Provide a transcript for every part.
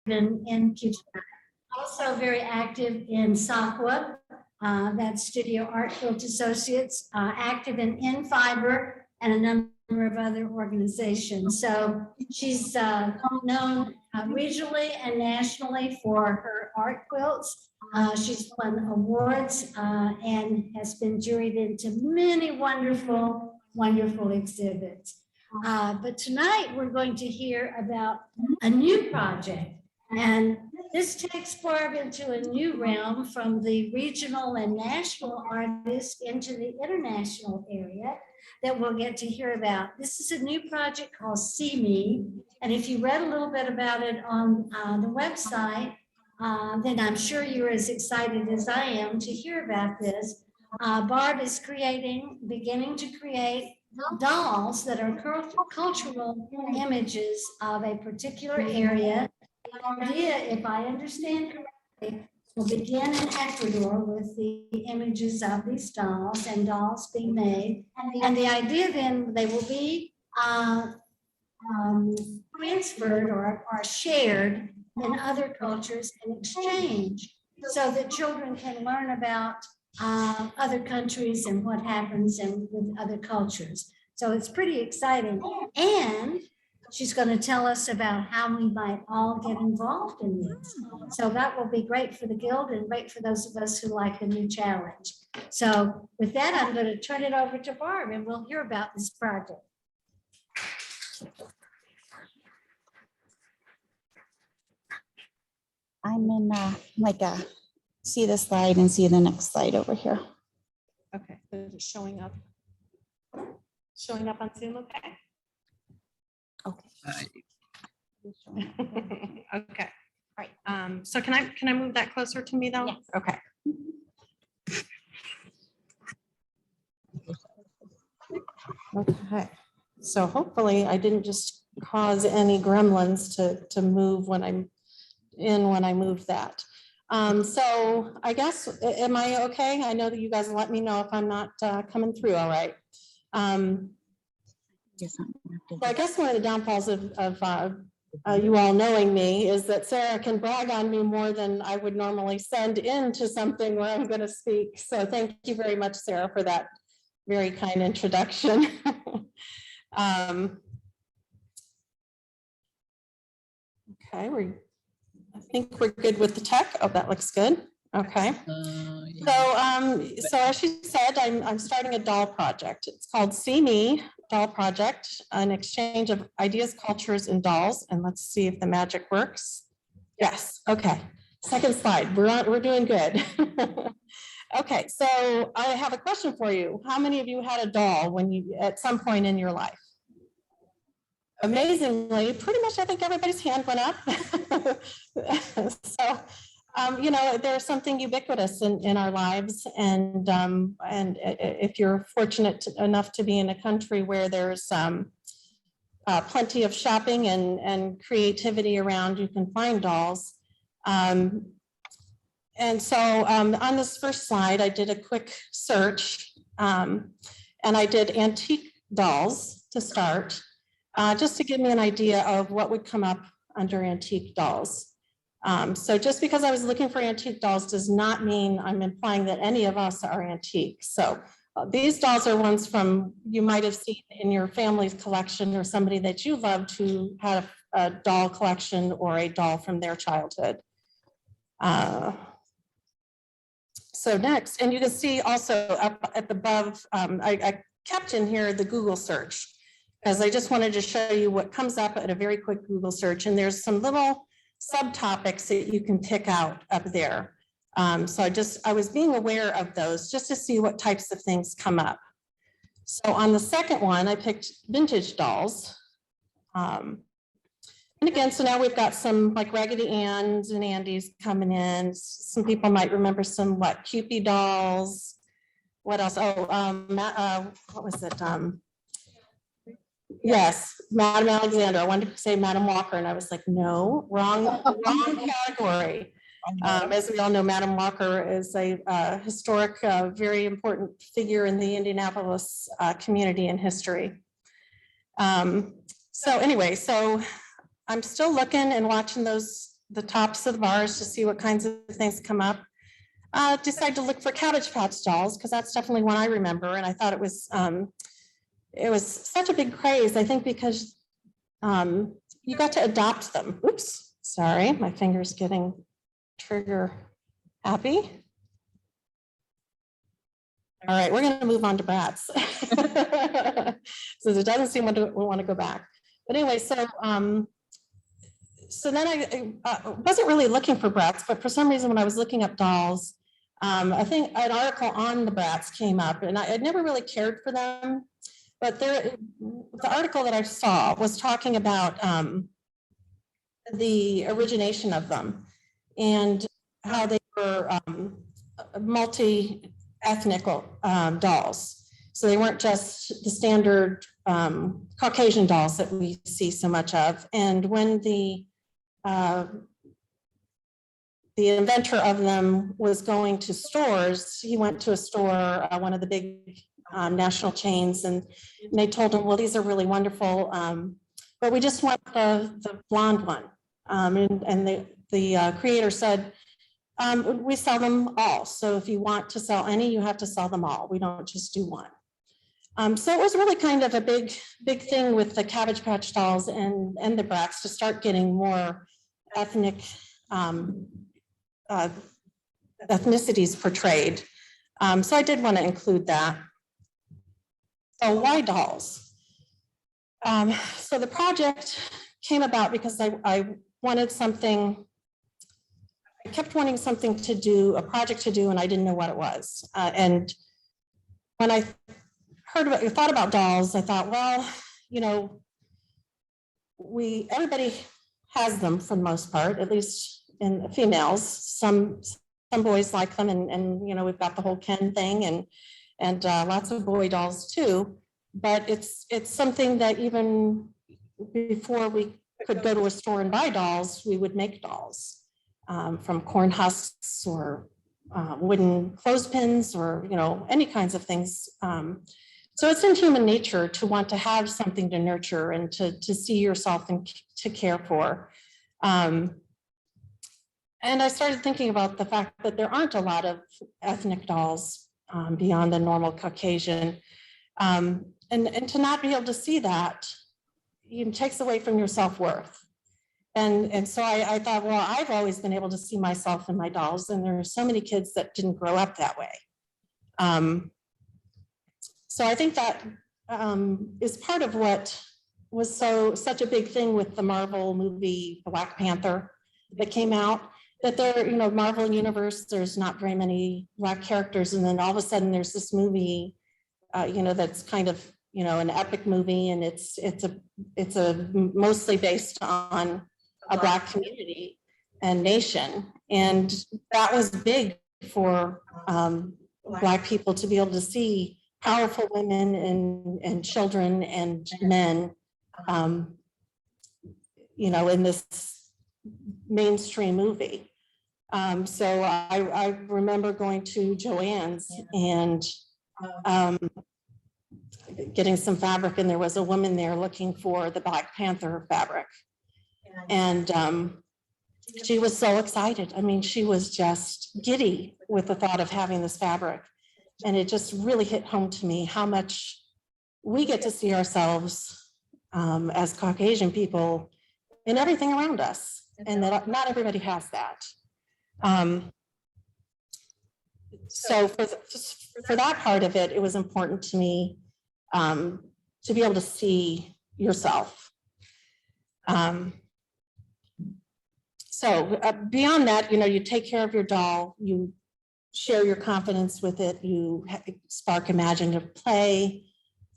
in QGI. Also very active in SAQA, that's Studio Art Quilt Associates, active in Fiber and a number of other organizations. So she's known regionally and nationally for her art quilts. She's won awards and has been juried into many wonderful, wonderful exhibits. But tonight we're going to hear about a new project. And this takes Barb into a new realm from the regional and national artists into the international area that we'll get to hear about. This is a new project called See Me. And if you read a little bit about it on the website, then I'm sure you're as excited as I am to hear about this. Barb is beginning to create dolls that are cultural images of a particular area. The idea, if I understand correctly, will begin in Ecuador with the images of these dolls and dolls being made. And the idea then, they will be transferred or shared in other cultures in exchange so that children can learn about other countries and what happens with other cultures. So it's pretty exciting. And she's going to tell us about how we might all get involved in this. So that will be great for the Guild and great for those of us who like a new challenge. So with that, I'm going to turn it over to Barb and we'll hear about this project. I'm in see the slide and see the next slide over here. Okay, so it's showing up on Zoom, okay? Okay. Okay, all right. So can I move that closer to me though? Yes. Okay. Okay, so hopefully I didn't just cause any gremlins to move when I moved that. So I guess, am I okay? I know that you guys let me know if I'm not coming through all right. So I guess one of the downfalls of you all knowing me is that Sarah can brag on me more than I would normally send into something where I'm going to speak. So thank you very much, Sarah, for that very kind introduction. Okay, I think we're good with the tech. Oh, that looks good. Okay. So as she said, I'm starting a doll project. It's called See Me Doll Project, an exchange of ideas, cultures, and dolls. And let's see if the magic works. Yes. Okay. Second slide. We're doing good. Okay. So I have a question for you. How many of you had a doll at some point in your life? Amazingly, pretty much, I think everybody's hand went up. So, you know, there's something ubiquitous in our lives, and if you're fortunate enough to be in a country where there's plenty of shopping and creativity around, you can find dolls. And so on this first slide, I did a quick search, and I did antique dolls to start. Just to give me an idea of what would come up under antique dolls. So just because I was looking for antique dolls does not mean I'm implying that any of us are antique. So these dolls are ones from you might have seen in your family's collection, or somebody that you loved who had a doll collection or a doll from their childhood. So next, and you can see also up at the above, I kept in here the Google search, as I just wanted to show you what comes up at a very quick Google search. And there's some little subtopics that you can pick out up there. So I was being aware of those just to see what types of things come up. So on the second one, I picked vintage dolls. And again, so now we've got some like Raggedy Anns and Andys coming in. Some people might remember some Cupid dolls. What else? Oh, what was it? Yes, Madam Alexander. I wanted to say Madam Walker, and I was like, no, wrong category. As we all know, Madam Walker is a historic, very important figure in the Indianapolis community and history. So anyway, so I'm still looking and watching those the tops of the bars to see what kinds of things come up. Decided to look for Cabbage Patch dolls because that's definitely one I remember, and I thought it was such a big craze. I think because you got to adopt them. Oops, sorry, my finger's getting trigger happy. All right, we're going to move on to Bratz. So it doesn't seem we want to go back. But anyway, so then I wasn't really looking for Bratz, but for some reason when I was looking up dolls, I think an article on the Bratz came up, and I had never really cared for them. But the article that I saw was talking about the origination of them and how they were multi-ethnic dolls. So they weren't just the standard Caucasian dolls that we see so much of. And when the inventor of them was going to stores, he went to a store, one of the big national chains, and they told him, well, these are really wonderful, but we just want the blonde one. And the creator said, we sell them all. So if you want to sell any, you have to sell them all. We don't just do one. So it was really kind of a big thing with the Cabbage Patch dolls and the Bratz to start getting more ethnic ethnicities portrayed. So I did want to include that. So why dolls? So the project came about because I wanted something, I kept wanting something to do, a project to do, and I didn't know what it was. And when I thought about dolls, I thought, well, you know, everybody has them for the most part, at least in females. Some boys like them, and you know, we've got the whole Ken thing, and lots of boy dolls too. But it's something that even before we could go to a store and buy dolls, we would make dolls from corn husks or wooden clothespins, or you know, any kinds of things. So it's in human nature to want to have something to nurture and to see yourself and to care for. And I started thinking about the fact that there aren't a lot of ethnic dolls beyond the normal Caucasian. And to not be able to see that, it takes away from your self-worth. And so I thought, well, I've always been able to see myself in my dolls, and there are so many kids that didn't grow up that way. So I think that is part of what was such a big thing with the Marvel movie Black Panther that came out, that there, you know, Marvel universe, there's not very many Black characters, and then all of a sudden there's this movie, you know, that's kind of, you know, an epic movie, and it's a mostly based on a Black community and nation, and that was big for Black people to be able to see powerful women and children and men, you know, in this mainstream movie. So I remember going to Joann's and getting some fabric, and there was a woman there looking for the Black Panther fabric. And she was so excited. I mean, she was just giddy with the thought of having this fabric. And it just really hit home to me how much we get to see ourselves as Caucasian people in everything around us, and that not everybody has that. So for that part of it, it was important to me to be able to see yourself. So beyond that, you know, you take care of your doll, you share your confidence with it, you spark imaginative play,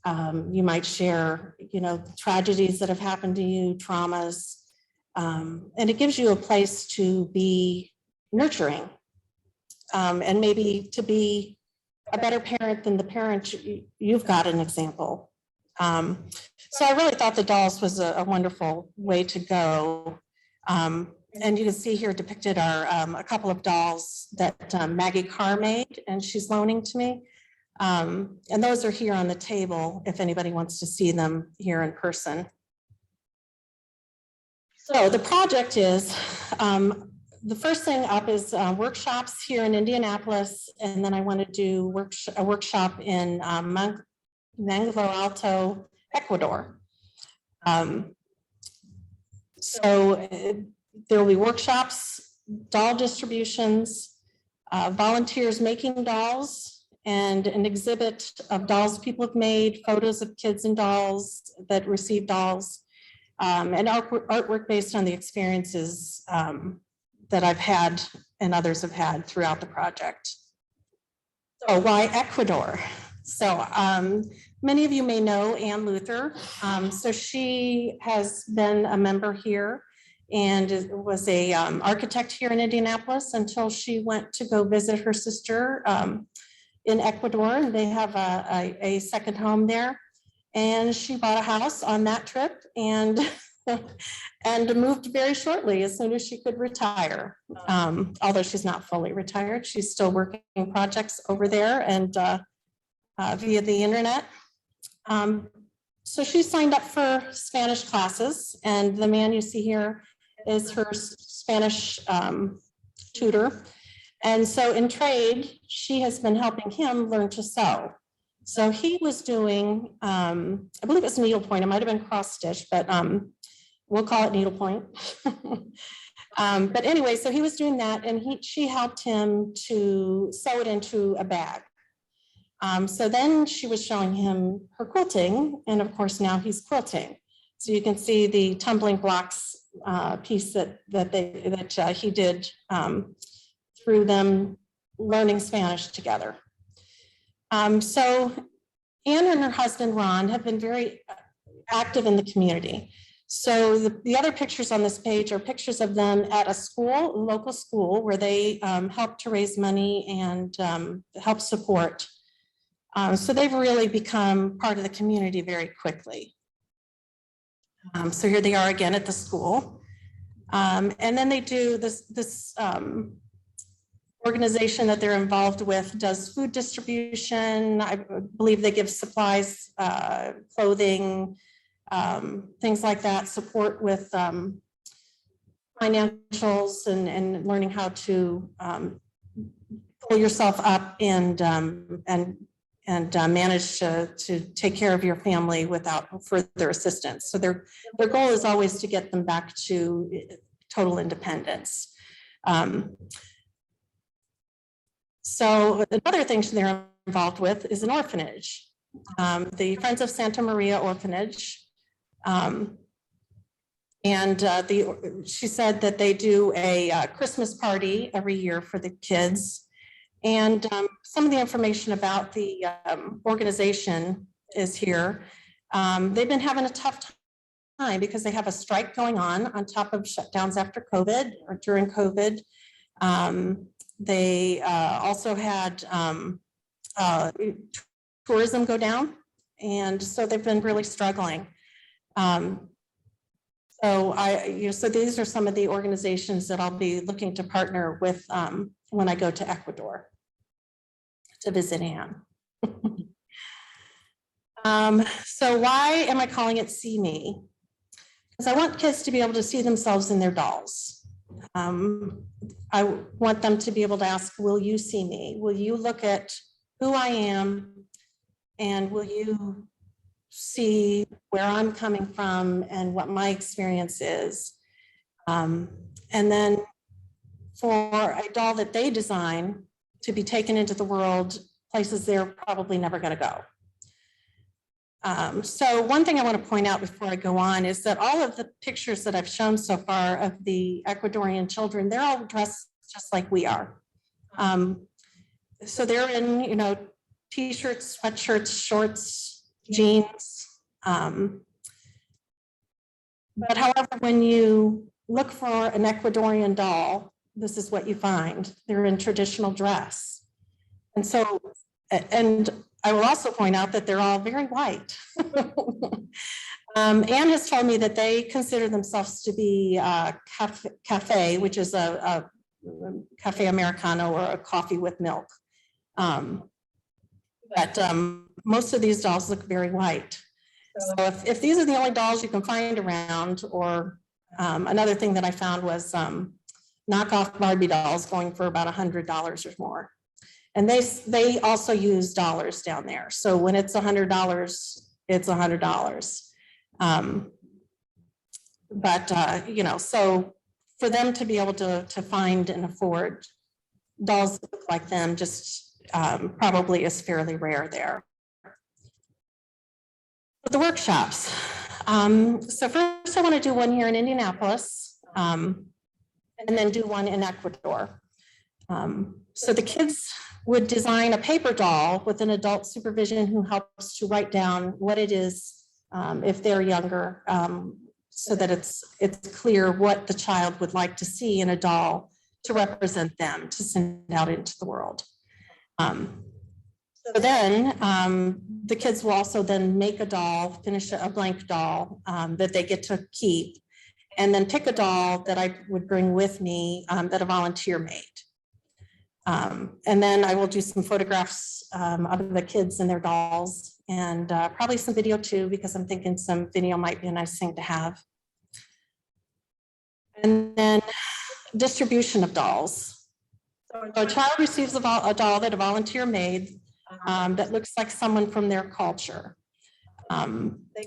you might share, you know, tragedies that have happened to you, traumas, and it gives you a place to be nurturing, and maybe to be a better parent than the parent you've got an example. So I really thought the dolls was a wonderful way to go. And you can see here depicted are a couple of dolls that Maggie Carr made, and she's loaning to me. And those are here on the table if anybody wants to see them here in person. So the project is, the first thing up is workshops here in Indianapolis, and then I want to do a workshop in Mango Alto, Ecuador. There will be workshops, doll distributions, volunteers making dolls, and an exhibit of dolls people have made, photos of kids and dolls that receive dolls, and artwork based on the experiences that I've had and others have had throughout the project. So why Ecuador? So many of you may know Ann Luther. So she has been a member here and was a architect here in Indianapolis until she went to go visit her sister in Ecuador. They have a second home there. And she bought a house on that trip and and moved very shortly as soon as she could retire. Although she's not fully retired, she's still working projects over there and via the internet. So she signed up for Spanish classes, and the man you see here is her Spanish tutor. And so in trade, she has been helping him learn to sew. So he was doing, I believe it's needlepoint, it might've been cross stitch, but we'll call it needlepoint. But anyway, so he was doing that, and she helped him to sew it into a bag. So then she was showing him her quilting, and of course now he's quilting. So you can see the tumbling blocks piece that he did through them learning Spanish together. So Anne and her husband Ron have been very active in the community. So the other pictures on this page are pictures of them at a school, a local school, where they help to raise money and help support. So they've really become part of the community very quickly. So here they are again at the school. And then they do this organization that they're involved with does food distribution. I believe they give supplies, clothing, things like that, support with financials and learning how to pull yourself up and manage to take care of your family without further assistance. So their goal is always to get them back to total independence. So another thing they're involved with is an orphanage, the Friends of Santa Maria Orphanage. She said that they do a Christmas party every year for the kids. And some of the information about the organization is here. They've been having a tough time because they have a strike going on top of shutdowns after COVID or during COVID. They also had tourism go down, and so they've been really struggling. So these are some of the organizations that I'll be looking to partner with when I go to Ecuador to visit Anne. So why am I calling it See Me? Because I want kids to be able to see themselves in their dolls. I want them to be able to ask, will you see me? Will you look at who I am? And will you see where I'm coming from and what my experience is? And then for a doll that they design to be taken into the world, places they're probably never going to go. So one thing I want to point out before I go on is that all of the pictures that I've shown so far of the Ecuadorian children, they're all dressed just like we are. So they're in, t-shirts, sweatshirts, shorts, jeans. But however, when you look for an Ecuadorian doll, this is what you find. They're in traditional dress. And so, and I will also point out that they're all very white. Anne has told me that they consider themselves to be cafe, which is a cafe Americano or a coffee with milk. But most of these dolls look very white. So if these are the only dolls you can find around, or Another thing that I found was knockoff Barbie dolls going for about $100 or more. And they also use dollars down there. So when it's $100, it's $100. So for them to be able to find and afford dolls that look like them just probably is fairly rare there. But the workshops. So first I want to do one here in Indianapolis and then do one in Ecuador. So the kids would design a paper doll with an adult supervision who helps to write down what it is if they're younger, so that it's clear what the child would like to see in a doll to represent them, to send out into the world. So then the kids will also then make a doll, finish a blank doll that they get to keep, and then pick a doll that I would bring with me that a volunteer made. And then I will do some photographs of the kids and their dolls, and probably some video too, because I'm thinking some video might be a nice thing to have. And then distribution of dolls. So a child receives a doll that a volunteer made that looks like someone from their culture.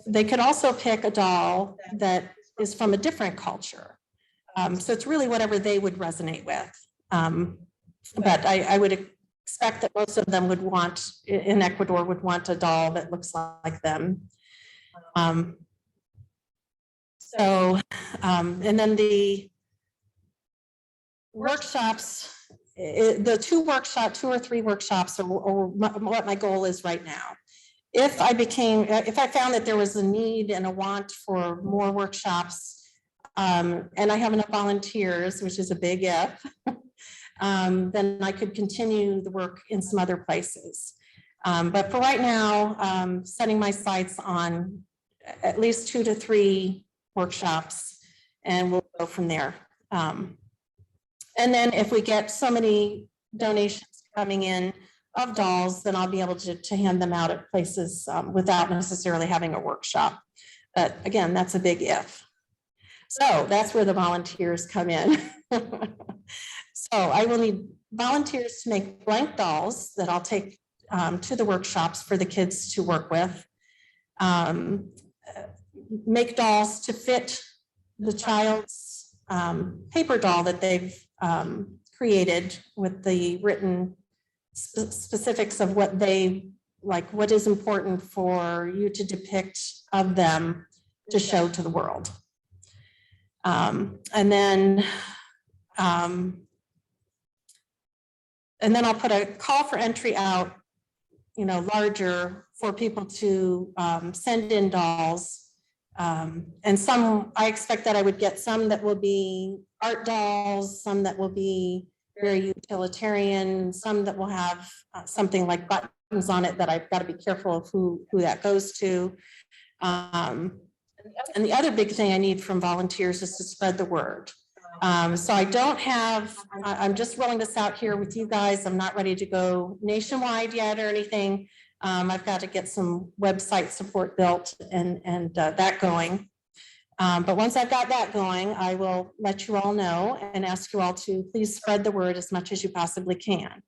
They could also pick a doll that is from a different culture. So it's really whatever they would resonate with. But I would expect that most of them would want, in Ecuador, would want a doll that looks like them. And then the workshops, the two or three workshops are what my goal is right now. If I found that there was a need and a want for more workshops, and I have enough volunteers, which is a big if, then I could continue the work in some other places. But for right now, setting my sights on at least 2 to 3 workshops, and we'll go from there. And then if we get so many donations coming in of dolls, then I'll be able to hand them out at places without necessarily having a workshop. But again, that's a big if. So that's where the volunteers come in. So I will need volunteers to make blank dolls that I'll take to the workshops for the kids to work with. Make dolls to fit the child's paper doll that they've created with the written specifics of what they like, what is important for you to depict of them to show to the world. And then I'll put a call for entry out, larger for people to send in dolls. And some, I expect that I would get some that will be art dolls, some that will be very utilitarian, some that will have something like buttons on it that I've got to be careful of who that goes to. And the other big thing I need from volunteers is to spread the word. So I don't have, I'm just rolling this out here with you guys. I'm not ready to go nationwide yet or anything. I've got to get some website support built and that going. But once I've got that going, I will let you all know and ask you all to please spread the word as much as you possibly can.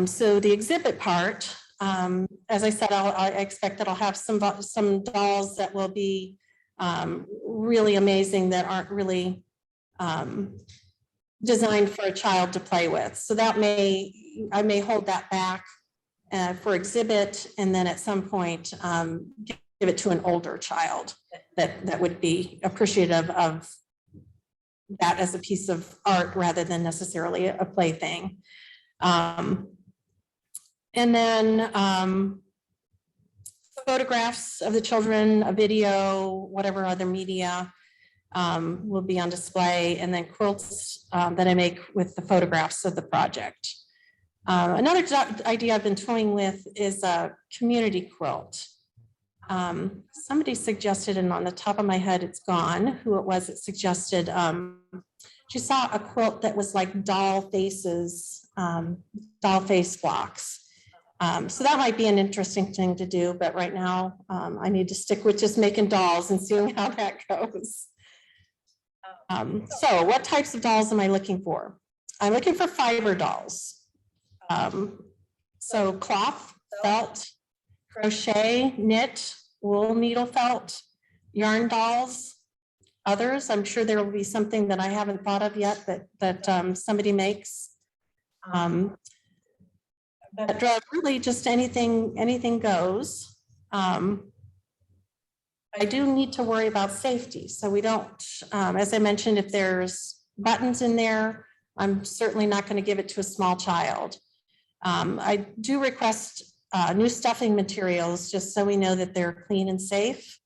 So the exhibit part, as I said, I expect that I'll have some dolls that will be really amazing that aren't really designed for a child to play with. So that I may hold that back for exhibit, and then at some point give it to an older child that would be appreciative of that as a piece of art rather than necessarily a plaything. And then photographs of the children, a video, whatever other media will be on display, and then quilts that I make with the photographs of the project. Another idea I've been toying with is a community quilt. Somebody suggested, and on the top of my head, it's gone, who it was that suggested, she saw a quilt that was like doll faces, doll face blocks. So that might be an interesting thing to do, but right now I need to stick with just making dolls and seeing how that goes. So what types of dolls am I looking for? I'm looking for fiber dolls. So cloth, felt, crochet, knit, wool, needle, felt, yarn dolls, others. I'm sure there will be something that I haven't thought of yet that somebody makes. But really just anything goes. I do need to worry about safety. So we don't, as I mentioned, if there's buttons in there, I'm certainly not going to give it to a small child. I do request new stuffing materials just so we know that they're clean and safe.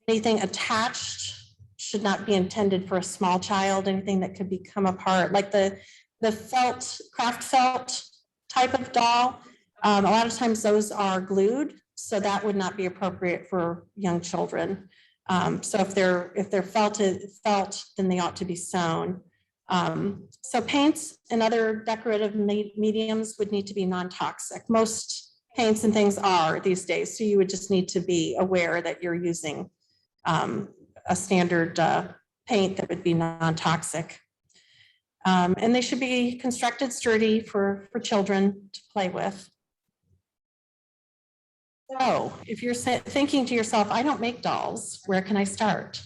Anything attached should not be intended for a small child, anything that could become apart, like the felt, craft felt type of doll. A lot of times those are glued, so that would not be appropriate for young children. So if they're felt, then they ought to be sewn. So paints and other decorative mediums would need to be non-toxic. Most paints and things are these days, so you would just need to be aware that you're using a standard paint that would be non-toxic. And they should be constructed sturdy for children to play with. So if you're thinking to yourself, I don't make dolls, where can I start?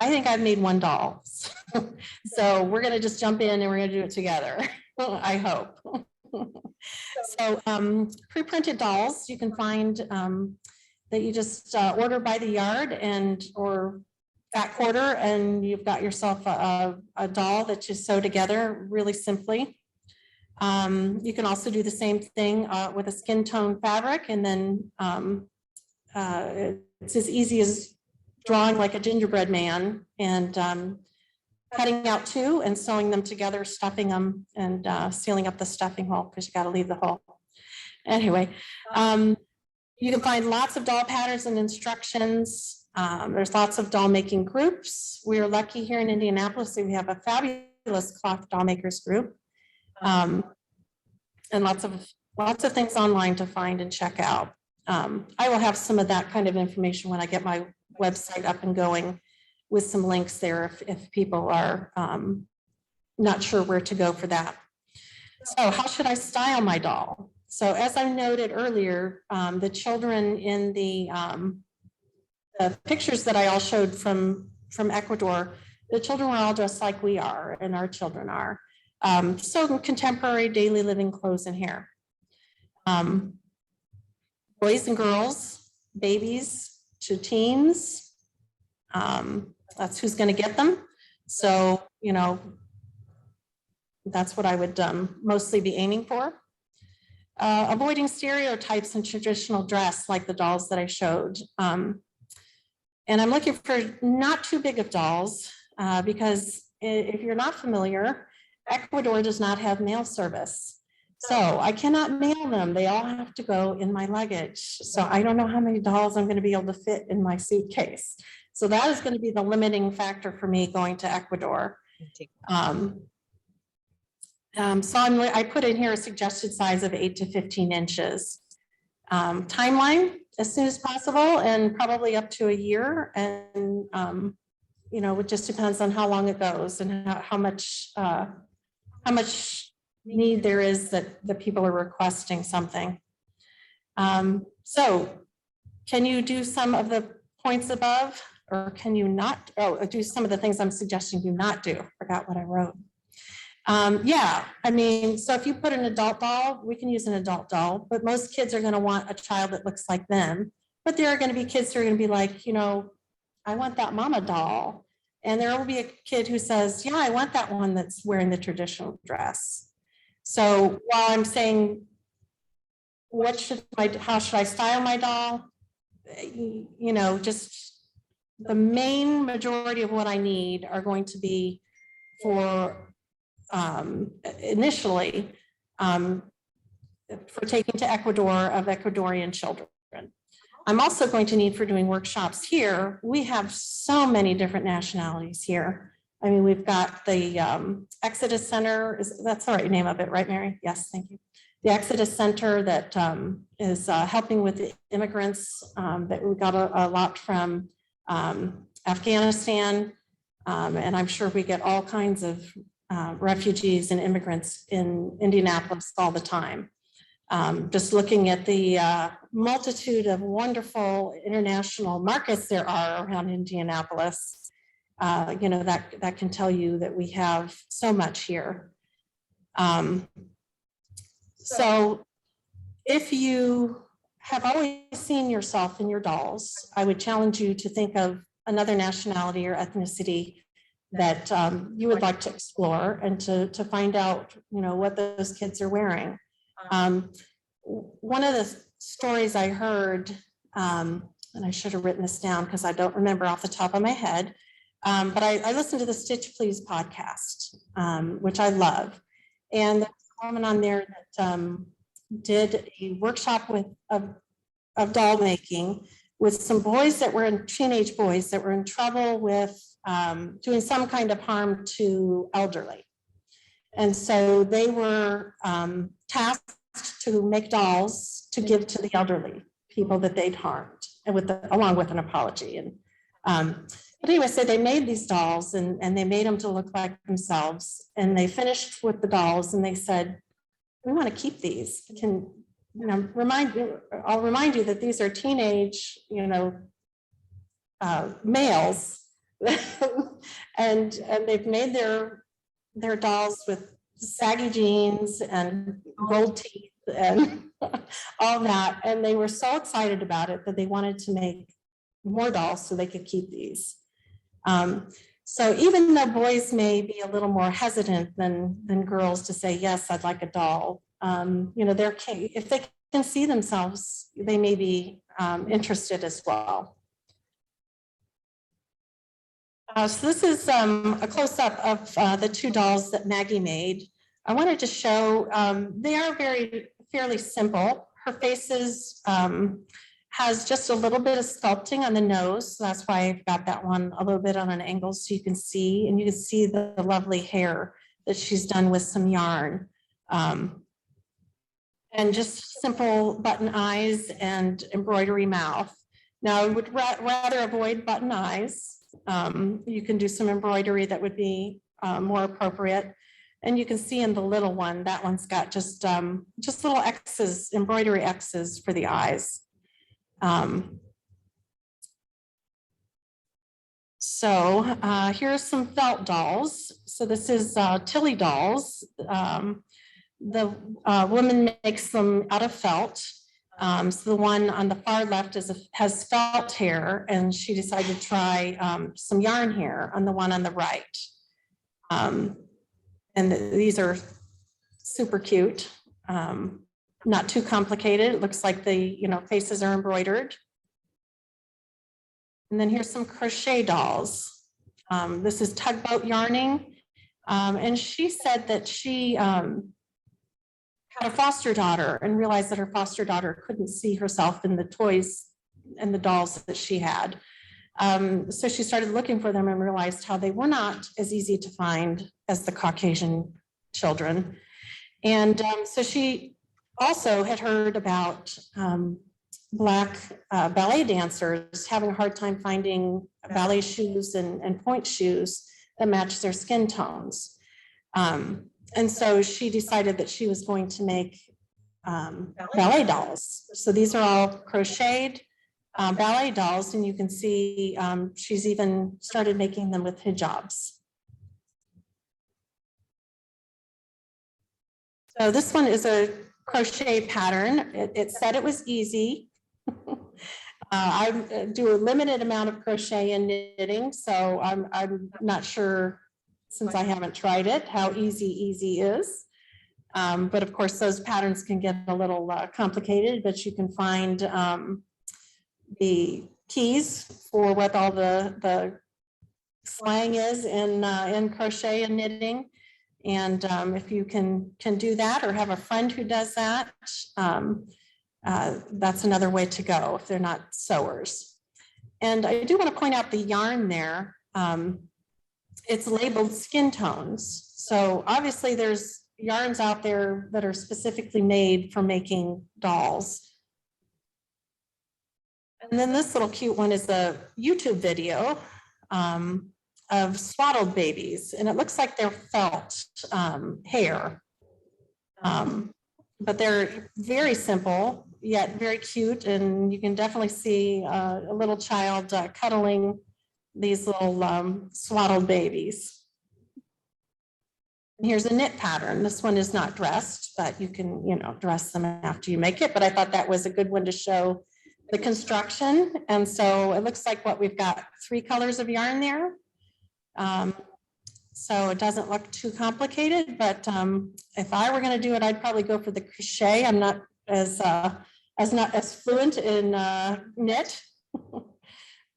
I think I've made one doll. So we're going to just jump in and we're going to do it together, I hope. So pre-printed dolls you can find that you just order by the yard or fat quarter, and you've got yourself a doll that you sew together really simply. You can also do the same thing with a skin tone fabric, and then it's as easy as drawing like a gingerbread man and cutting out two and sewing them together, stuffing them, and sealing up the stuffing hole because you got to leave the hole. Anyway, you can find lots of doll patterns and instructions. There's lots of doll making groups. We are lucky here in Indianapolis that we have a fabulous cloth doll makers group, and lots of things online to find and check out. I will have some of that kind of information when I get my website up and going, with some links there if people are not sure where to go for that. So how should I style my doll? So as I noted earlier, the children in the pictures that I all showed from Ecuador, the children were all dressed like we are and our children are. So contemporary daily living clothes and hair. Boys and girls, babies to teens, that's who's going to get them. So, you know, that's what I would mostly be aiming for. Avoiding stereotypes in traditional dress like the dolls that I showed. And I'm looking for not too big of dolls because if you're not familiar, Ecuador does not have mail service. So I cannot mail them. They all have to go in my luggage. So I don't know how many dolls I'm going to be able to fit in my suitcase. So that is going to be the limiting factor for me going to Ecuador. So I put in here a suggested size of 8 to 15 inches. Timeline as soon as possible, and probably up to a year. And you know, it just depends on how long it goes and how much need there is that the people are requesting something. So can you do some of the points above, or can you not? Oh, do some of the things I'm suggesting you not do. Forgot what I wrote. Yeah, I mean, so if you put an adult doll, we can use an adult doll, but most kids are going to want a child that looks like them. But there are going to be kids who are going to be like, you know, I want that mama doll. And there will be a kid who says, yeah, I want that one that's wearing the traditional dress. So while I'm saying, how should I style my doll? You know, just the main majority of what I need are going to be for initially for taking to Ecuador of Ecuadorian children. I'm also going to need for doing workshops here. We have so many different nationalities here. I mean, we've got the Exodus Center, that's the right name of it, right, Mary? Yes, thank you. the Exodus Center that is helping with the immigrants that we got a lot from Afghanistan. And I'm sure we get all kinds of refugees and immigrants in Indianapolis all the time. Just looking at the multitude of wonderful international markets there are around Indianapolis, that can tell you that we have so much here. So if you have always seen yourself in your dolls, I would challenge you to think of another nationality or ethnicity that you would like to explore and to find out, what those kids are wearing. One of the stories I heard, and I should have written this down because I don't remember off the top of my head, but I listened to the Stitch Please podcast, which I love. And there's a woman on there that did a workshop of doll making with some boys that were teenage boys that were in trouble with doing some kind of harm to elderly. And so they were tasked to make dolls to give to the elderly people that they'd harmed, and along with an apology. And but anyway, so they made these dolls and they made them to look like themselves. And they finished with the dolls and they said, "We want to keep these. I'll remind you that these are teenage, males." and they've made their dolls with saggy jeans and gold teeth and all that. And they were so excited about it that they wanted to make more dolls so they could keep these. So even though boys may be a little more hesitant than girls to say, "Yes, I'd like a doll," if they can see themselves, they may be interested as well. So this is a close-up of the two dolls that Maggie made. I wanted to show, they are fairly simple. Her face has just a little bit of sculpting on the nose. So that's why I've got that one a little bit on an angle so you can see, and you can see the lovely hair that she's done with some yarn. And just simple button eyes and embroidery mouth. Now I would rather avoid button eyes. You can do some embroidery that would be more appropriate. And you can see in the little one, that one's got just little X's, embroidery X's for the eyes. So here's some felt dolls. So this is Tilly dolls. The woman makes them out of felt. So the one on the far left has felt hair, and she decided to try some yarn hair on the one on the right. And these are super cute, not too complicated. It looks like the faces are embroidered. And then here's some crochet dolls. This is tugboat yarning, and she said that she had a foster daughter and realized that her foster daughter couldn't see herself in the toys and the dolls that she had. So she started looking for them and realized how they were not as easy to find as the Caucasian children. And so she also had heard about Black ballet dancers having a hard time finding ballet shoes and point shoes that match their skin tones. And so she decided that she was going to make ballet dolls. So these are all crocheted ballet dolls, and you can see she's even started making them with hijabs. So this one is a crochet pattern. It said it was easy. I do a limited amount of crochet and knitting, so I'm not sure, since I haven't tried it, how easy is. But of course, those patterns can get a little complicated, but you can find the keys for what all the slang is in crochet and knitting. And if you can do that or have a friend who does that, that's another way to go if they're not sewers. And I do want to point out the yarn there. It's labeled skin tones. So obviously there's, yarns out there that are specifically made for making dolls. And then this little cute one is a YouTube video of swaddled babies, and it looks like they're felt hair. But they're very simple, yet very cute, and you can definitely see a little child cuddling these little swaddled babies. Here's a knit pattern. This one is not dressed, but you can, dress them after you make it. But I thought that was a good one to show the construction. And so it looks like we've got 3 colors of yarn there. So it doesn't look too complicated, but if I were going to do it, I'd probably go for the crochet. I'm not as fluent in knit,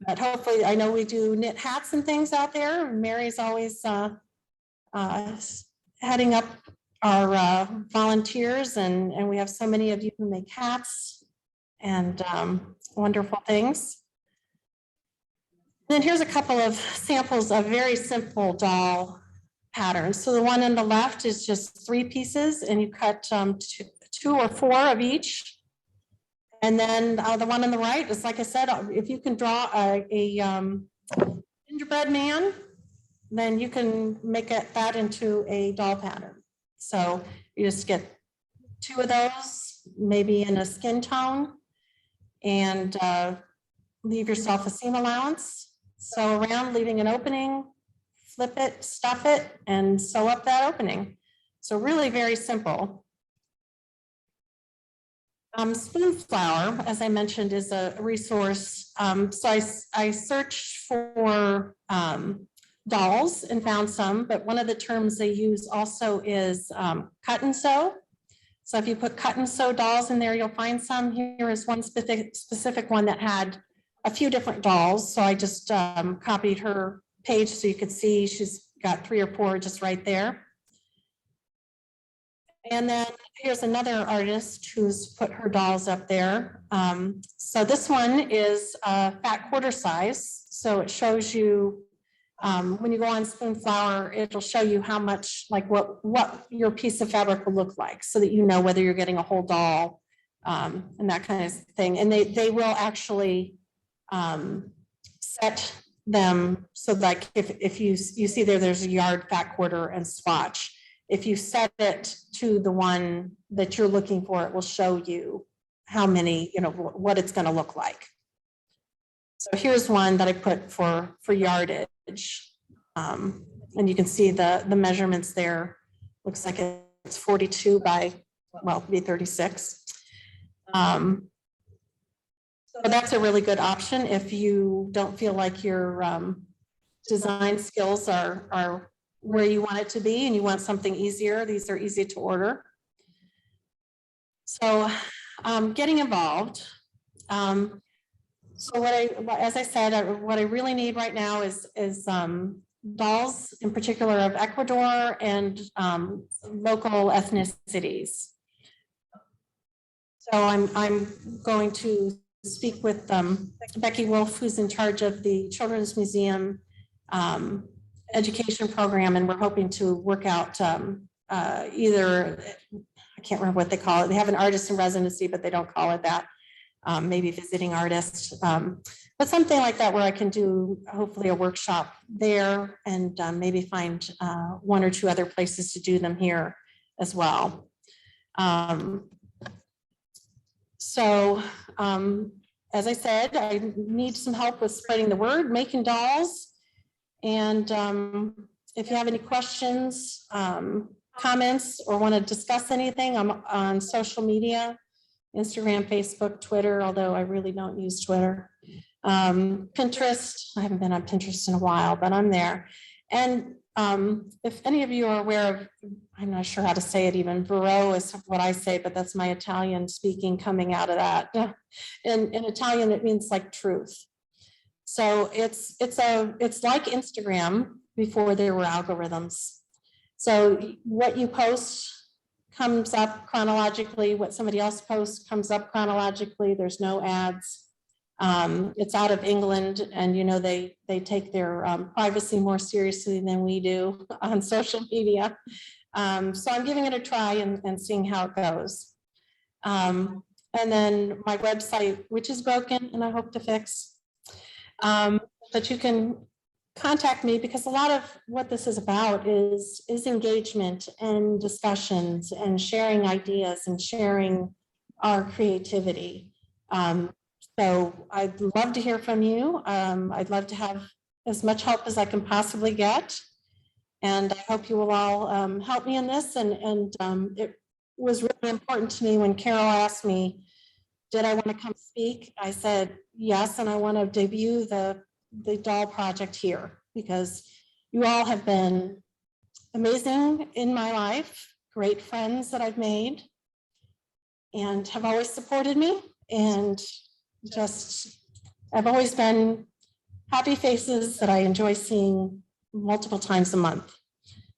but hopefully I know we do knit hats and things out there. Mary's always heading up our volunteers, and we have so many of you who make hats and wonderful things. And then here's a couple of samples of very simple doll patterns. So the one on the left is just 3 pieces, and you cut 2 or 4 of each. And then the one on the right is, like I said, if you can draw a gingerbread man, then you can make that into a doll pattern. So you just get 2 of those, maybe in a skin tone, and leave yourself a seam allowance. Sew around, leaving an opening, flip it, stuff it, and sew up that opening. So really very simple. Spoon flower, as I mentioned, is a resource. So I searched for dolls and found some, but one of the terms they use also is cut and sew. So if you put cut and sew dolls in there, you'll find some. Here is one specific one that had a few different dolls. So I just copied her page so you could see she's got 3 or 4 just right there. And then here's another artist who's put her dolls up there. So this one is fat quarter size. So it shows you when you go on Spoon Flower, it'll show you how much, like what your piece of fabric will look like, so that you know whether you're getting a whole doll and that kind of thing. And they will actually set them so, like if you see there's a yard, fat quarter, and swatch. If you set it to the one that you're looking for, it will show you how many, what it's going to look like. So here's one that I put for yardage. And you can see the measurements there. Looks like it's 42 by, well, be 36. So that's a really good option if you don't feel like your design skills are where you want it to be and you want something easier. These are easy to order. So getting involved. So as I said, what I really need right now is dolls, in particular of Ecuador and local ethnicities. So I'm going to speak with Becky Wolf, who's in charge of the Children's Museum education program, and we're hoping to work out either, I can't remember what they call it. They have an artist in residency, but they don't call it that. Maybe visiting artist, but something like that where I can do hopefully a workshop there, and maybe find 1 or 2 other places to do them here as well. As I said, I need some help with spreading the word, making dolls. And if you have any questions, comments, or want to discuss anything, I'm on social media, Instagram, Facebook, Twitter, although I really don't use Twitter. Pinterest, I haven't been on Pinterest in a while, but I'm there. And if any of you are aware of, I'm not sure how to say it even, Vero is what I say, but that's my Italian speaking coming out of that. In Italian, it means like truth. So it's like Instagram before there were algorithms. So what you post comes up chronologically, what somebody else posts comes up chronologically. There's no ads. It's out of England, and they take their privacy more seriously than we do on social media. So I'm giving it a try and seeing how it goes. And then my website, which is broken and I hope to fix. But you can contact me because a lot of what this is about is engagement and discussions and sharing ideas and sharing our creativity. So I'd love to hear from you. I'd love to have as much help as I can possibly get. And I hope you will all help me in this. And it was really important to me when Carol asked me, did I want to come speak? I said, yes, and I want to debut the doll project here because you all have been amazing in my life, great friends that I've made and have always supported me. And just, I've always been happy faces that I enjoy seeing multiple times a month.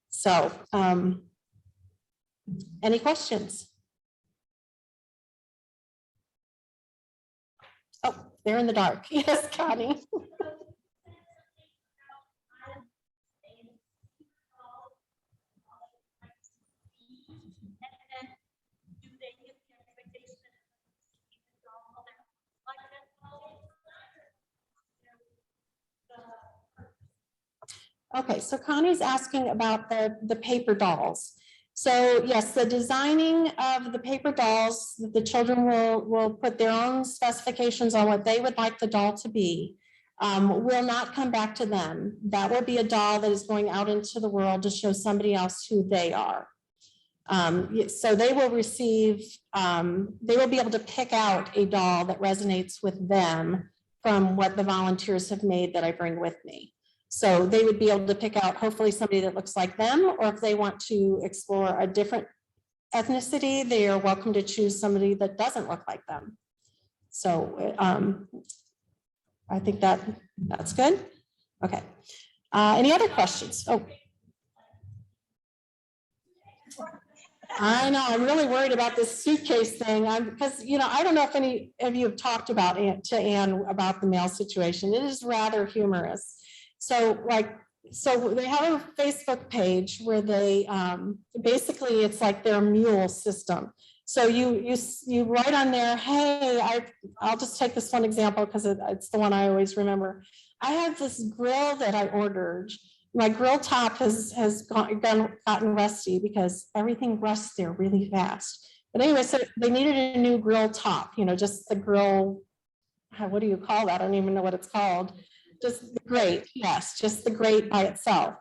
So, any questions? Oh, they're in the dark. Yes, Connie. Okay, so Connie's asking about the paper dolls. So yes, the designing of the paper dolls, the children will put their own specifications on what they would like the doll to be. Will not come back to them. That will be a doll that is going out into the world to show somebody else who they are. So they will receive, they will be able to pick out a doll that resonates with them from what the volunteers have made that I bring with me. So they would be able to pick out hopefully somebody that looks like them, or if they want to explore a different ethnicity, they are welcome to choose somebody that doesn't look like them. So I think that's good. Okay. Any other questions? Oh. I know, I'm really worried about this suitcase thing. Because, you know, I don't know if any of you have talked about to Anne about the mail situation. It is rather humorous. So so they have a Facebook page where they basically it's like their mule system. So you write on there, hey, I'll just take this one example because it's the one I always remember. I have this grill that I ordered. My grill top has gotten rusty because everything rusts there really fast. But anyway, so they needed a new grill top, you know, just the grill, what do you call that? I don't even know what it's called. Just the grate, yes, just the grate by itself.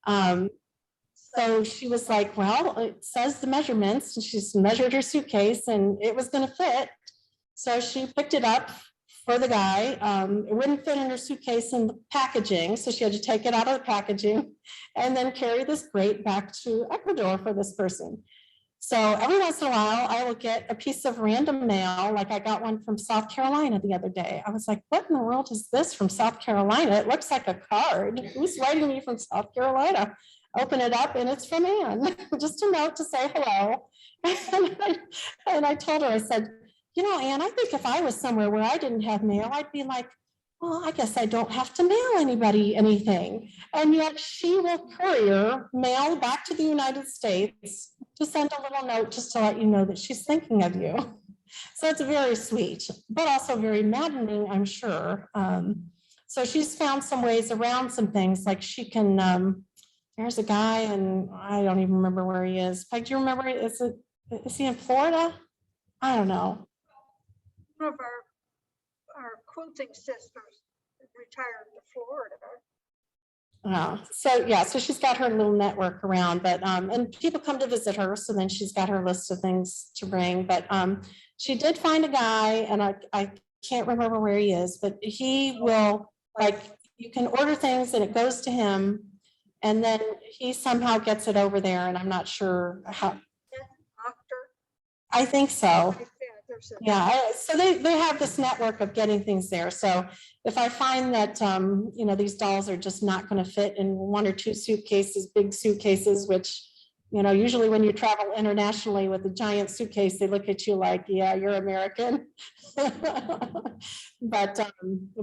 So she was like, well, it says the measurements, and she's measured her suitcase and it was going to fit. So she picked it up for the guy. It wouldn't fit in her suitcase in the packaging, so she had to take it out of the packaging and then carry this grate back to Ecuador for this person. So every once in a while, I will get a piece of random mail, like I got one from South Carolina the other day. I was like, what in the world is this from South Carolina? It looks like a card. Who's writing me from South Carolina? Open it up and it's from Anne. Just a note to say hello. And I told her, I said, you know, Anne, I think if I was somewhere where I didn't have mail, I'd be like, well, I guess I don't have to mail anybody anything. And yet she will courier mail back to the United States to send a little note just to let you know that she's thinking of you. So it's very sweet, but also very maddening, I'm sure. So she's found some ways around some things, like she can, there's a guy, and I don't even remember where he is. Peg, do you remember, is he in Florida? I don't know. One of our quilting sisters retired to Florida. So yeah, so she's got her little network around, but and people come to visit her, so then she's got her list of things to bring. But she did find a guy, and I can't remember where he is, but he will, like, you can order things and it goes to him, and then he somehow gets it over there, and I'm not sure how. I think so. Yeah, so they have this network of getting things there. So if I find that, you know, these dolls are just not going to fit in one or two suitcases, big suitcases, which, you know, usually when you travel internationally with a giant suitcase, they look at you like, yeah, you're American. But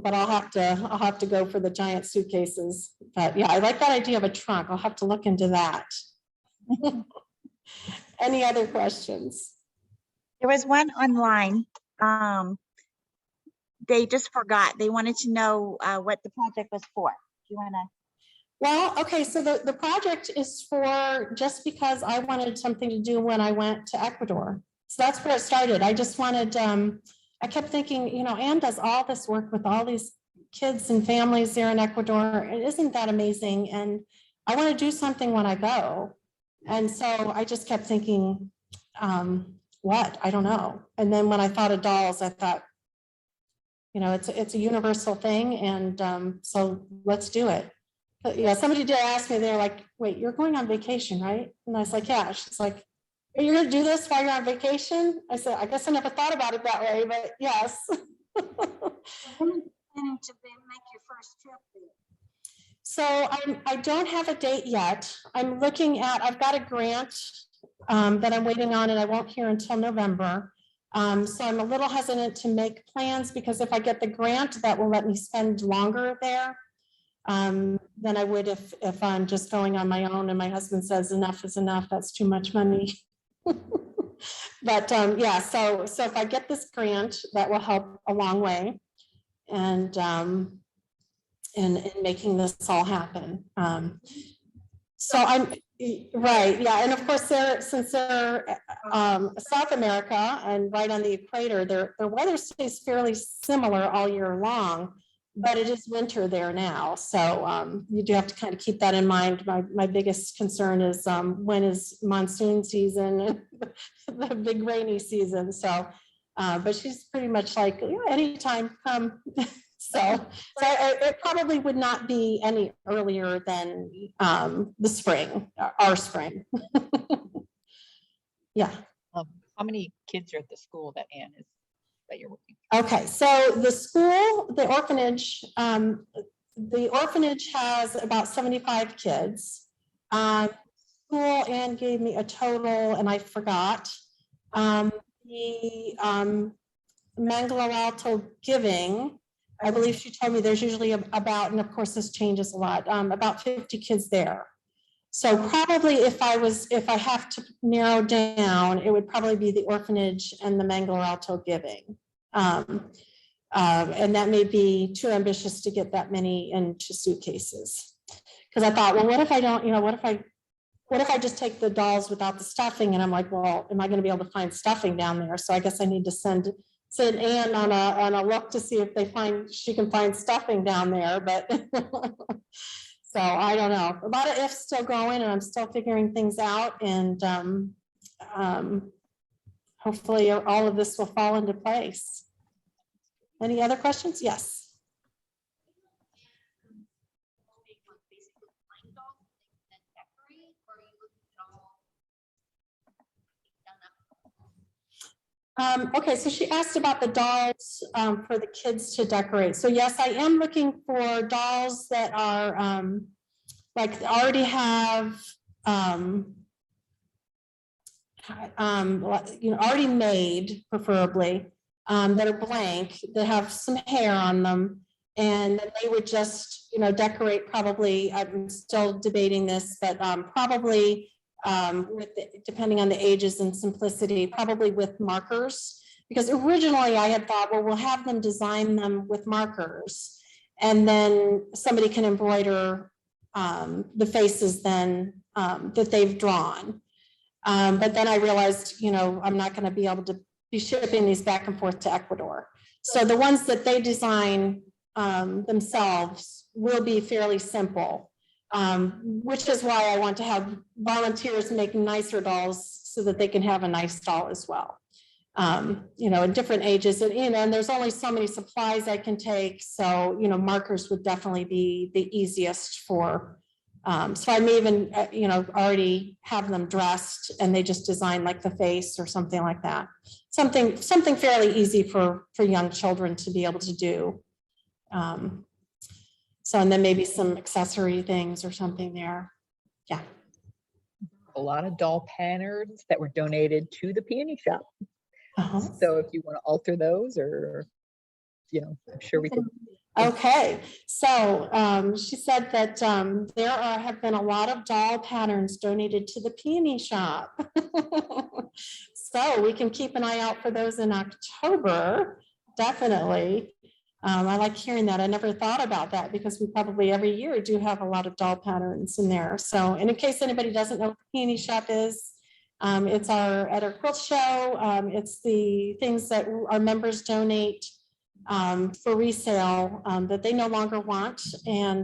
I'll have to go for the giant suitcases. But yeah, I like that idea of a trunk. I'll have to look into that. Any other questions? There was one online. They just forgot. They wanted to know what the project was for. Do you want to? Well, okay, so the project is for just because I wanted something to do when I went to Ecuador. So that's where it started. I just wanted, I kept thinking, you know, Anne does all this work with all these kids and families there in Ecuador. And isn't that amazing? And I want to do something when I go. And so I just kept thinking, what? I don't know. And then when I thought of dolls, I thought, you know, it's a universal thing. And so let's do it. But, yeah, somebody did ask me, they're like, wait, you're going on vacation, right? And I was like, yeah. She's like, are you gonna do this while you're on vacation? I said, I guess I never thought about it that way, but yes. When are you planning to make your first trip there? So I don't have a date yet. I'm looking at, I've got a grant that I'm waiting on and I won't hear until November. So I'm a little hesitant to make plans because if I get the grant, that will let me spend longer there than I would if I'm just going on my own and my husband says enough is enough, that's too much money. But yeah, so if I get this grant, that will help a long way. And in making this all happen. So I'm right, yeah, and of course since they're South America and right on the equator, their weather stays fairly similar all year long, but it is winter there now. So you do have to kind of keep that in mind. My biggest concern is when is monsoon season and the big rainy season. So, but she's pretty much like, you know, anytime come. So it probably would not be any earlier than the spring, our spring. Yeah. How many kids are at the school that Anne is, that you're working? Okay, so the school, the orphanage has about 75 kids. School, Anne gave me a total and I forgot. The Mangalo Alto Giving, I believe she told me there's usually about, and of course this changes a lot, about 50 kids there. So probably if I have to narrow down, it would probably be the orphanage and the Mangalo Alto Giving. And that may be too ambitious to get that many into suitcases. Because I thought, well, what if I don't, you know, what if I just take the dolls without the stuffing? And I'm like, well, am I going to be able to find stuffing down there? So I guess I need to send Anne on a look to see if she can find stuffing down there. But so I don't know. A lot of ifs still going, and I'm still figuring things out. And hopefully all of this will fall into place. Any other questions? Yes. Okay, so she asked about the dolls for the kids to decorate. So yes, I am looking for dolls that are like already have you know, already made, preferably that are blank, that have some hair on them, and they would just, you know, decorate. Probably, I'm still debating this, but probably. Depending on the ages and simplicity, probably with markers, because originally I had thought, well, we'll have them design them with markers and then somebody can embroider the faces then that they've drawn. But then I realized, you know, I'm not going to be able to be shipping these back and forth to Ecuador. So the ones that they design themselves will be fairly simple. Which is why I want to have volunteers make nicer dolls so that they can have a nice doll as well. You know, in different ages, and you know, and there's only so many supplies I can take. So, you know, markers would definitely be the easiest for. So I may even, you know, already have them dressed and they just design like the face or something like that. Something fairly easy for young children to be able to do. So, and then maybe some accessory things or something there. Yeah. A lot of doll patterns that were donated to the peony shop. Uh-huh. So if you want to alter those, or, you know, I'm sure we could. Okay, so she said that have been a lot of doll patterns donated to the peony shop. So we can keep an eye out for those in October, definitely. I like hearing that. I never thought about that because we probably every year do have a lot of doll patterns in there. So, and in case anybody doesn't know what the peony shop is, it's at our quilt show. It's the things that our members donate for resale that they no longer want. And